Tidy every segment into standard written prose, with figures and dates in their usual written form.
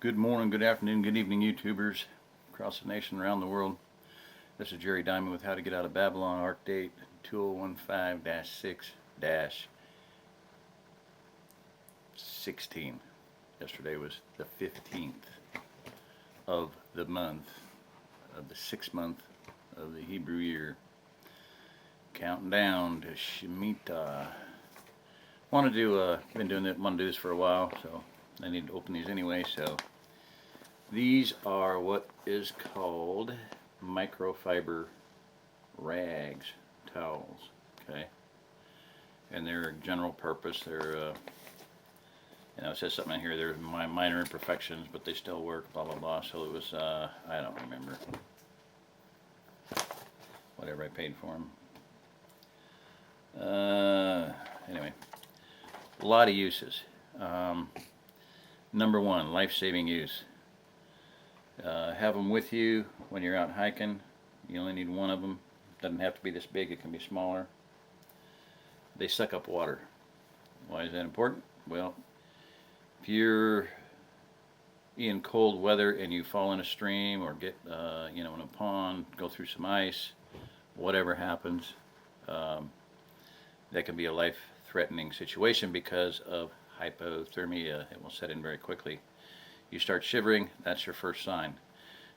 Good morning, good afternoon, good evening, YouTubers across the nation, around the world. This is Jerry Diamond with How to Get Out of Babylon, ARC date 2015-6-16. Yesterday was the 15th of the month, of the 6th month of the Hebrew year. Counting down to Shemitah. Want to do, been doing it, want to do this for a while, so I need to open these anyway, so. These are what is called microfiber rags, towels, okay? And they're general purpose. They're, it says something in here, they're minor imperfections, but they still work, blah, blah, blah. So it was, I don't remember. Whatever I paid for them. Anyway, a lot of uses. Number one, life-saving use. Have them with you when you're out hiking. You only need one of them. Doesn't have to be this big, it can be smaller. They suck up water. Why is that important? Well, if you're in cold weather and you fall in a stream or get in a pond, go through some ice, whatever happens, that can be a life-threatening situation because of hypothermia. It will set in very quickly. You start shivering, that's your first sign.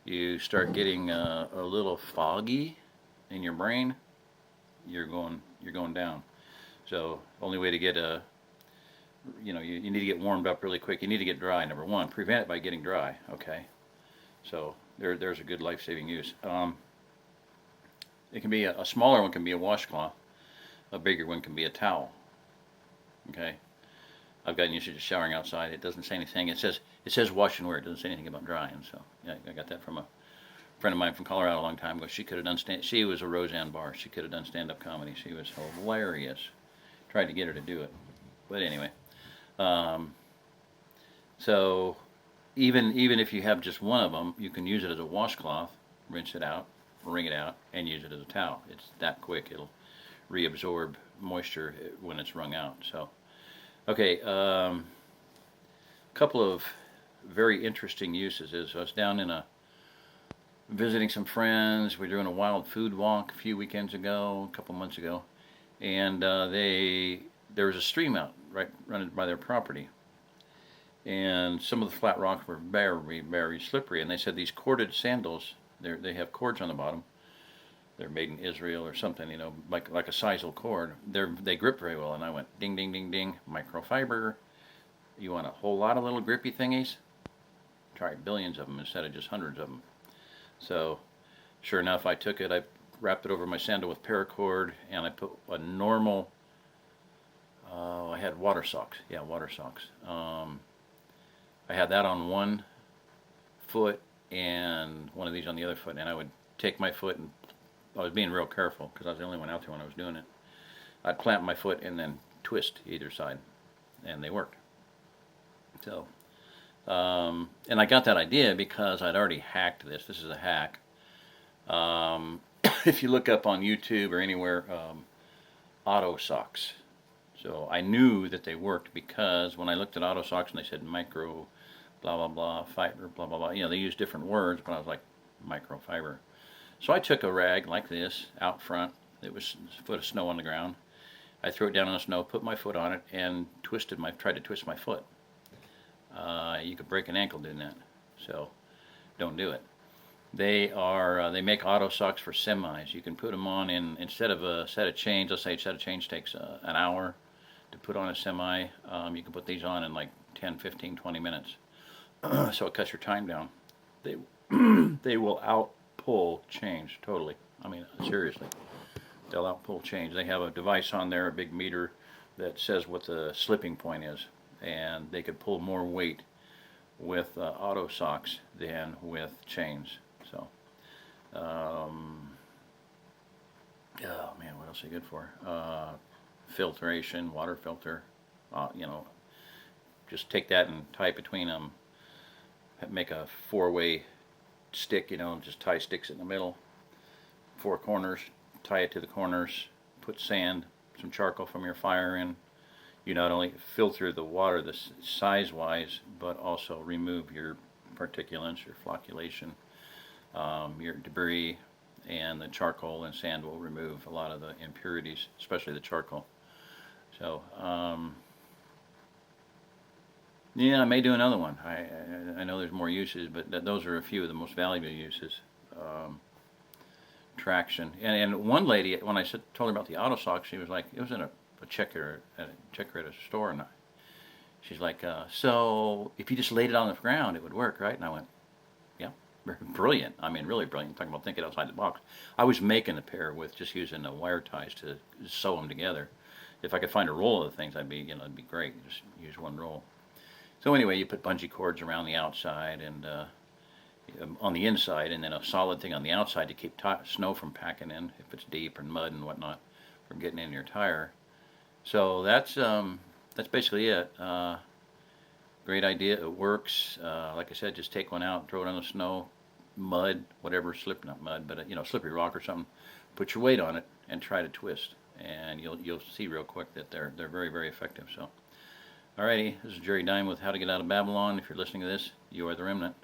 You start getting a little foggy in your brain, you're going down. So only way to get you need to get warmed up really quick. You need to get dry, number one. Prevent it by getting dry, okay? So there's a good life-saving use. It can be a smaller one can be a washcloth. A bigger one can be a towel, okay? I've gotten used to just showering outside. It doesn't say anything. It says wash and wear. It doesn't say anything about drying. So yeah, I got that from a friend of mine from Colorado a long time ago. She could have done she was a Roseanne Barr. She could have done stand-up comedy. She was hilarious. Tried to get her to do it, but anyway. So even if you have just one of them, you can use it as a washcloth, rinse it out, wring it out, and use it as a towel. It's that quick. It'll reabsorb moisture when it's wrung out. So. Okay, couple of very interesting uses is I was down in visiting some friends. We were doing a wild food walk a few weekends ago, a couple months ago, and there was a stream out right running by their property, and some of the flat rocks were very, very slippery. And they said these corded sandals, they have cords on the bottom. They're made in Israel or something, like a sisal cord. They grip very well, and I went ding, ding, ding, ding, microfiber. You want a whole lot of little grippy thingies? Try billions of them instead of just hundreds of them. So, sure enough, I took it, I wrapped it over my sandal with paracord, and I put a normal, I had water socks. Yeah, water socks. I had that on one foot and one of these on the other foot, and I would take my foot and I was being real careful because I was the only one out there when I was doing it. I'd plant my foot and then twist either side, and they worked. So, and I got that idea because I'd already hacked this. This is a hack. If you look up on YouTube or anywhere, auto socks. So I knew that they worked because when I looked at auto socks and they said micro, blah, blah, blah, fiber, blah, blah, blah. They use different words, but I was like, microfiber. So I took a rag like this out front. It was a foot of snow on the ground. I threw it down on the snow, put my foot on it, and tried to twist my foot. You could break an ankle doing that, so don't do it. They make auto socks for semis. You can put them on instead of a set of chains. Let's say a set of chains takes an hour to put on a semi. You can put these on in like 10, 15, 20 minutes. So it cuts your time down. They will outpull change totally. I mean, seriously. They'll outpull change. They have a device on there, a big meter, that says what the slipping point is. And they could pull more weight with auto socks than with chains. So, oh man, what else are they good for? Filtration, water filter. Just take that and tie it between them. Make a four-way stick, just tie sticks in the middle, four corners, tie it to the corners, put sand, some charcoal from your fire in. You not only filter the water size-wise, but also remove your particulates or flocculation, your debris, and the charcoal and sand will remove a lot of the impurities, especially the charcoal. So, yeah, I may do another one. I know there's more uses, but those are a few of the most valuable uses. Traction. And one lady, when I told her about the auto sock, she was like, it was in a checker at a store, and she's like, so if you just laid it on the ground, it would work, right? And I went, yeah, brilliant. I mean, really brilliant. Talking about thinking outside the box. I was making the pair with just using the wire ties to sew them together. If I could find a roll of the things, it'd be great. Just use one roll. So anyway, you put bungee cords around the outside and on the inside, and then a solid thing on the outside to keep snow from packing in if it's deep and mud and whatnot from getting in your tire. So that's basically it. Great idea. It works. Like I said, just take one out, throw it on the snow, mud, whatever, not mud, but slippery rock or something. Put your weight on it and try to twist, and you'll see real quick that they're very, very effective. So, alrighty, this is Jerry Dime with How to Get Out of Babylon. If you're listening to this, you are the remnant.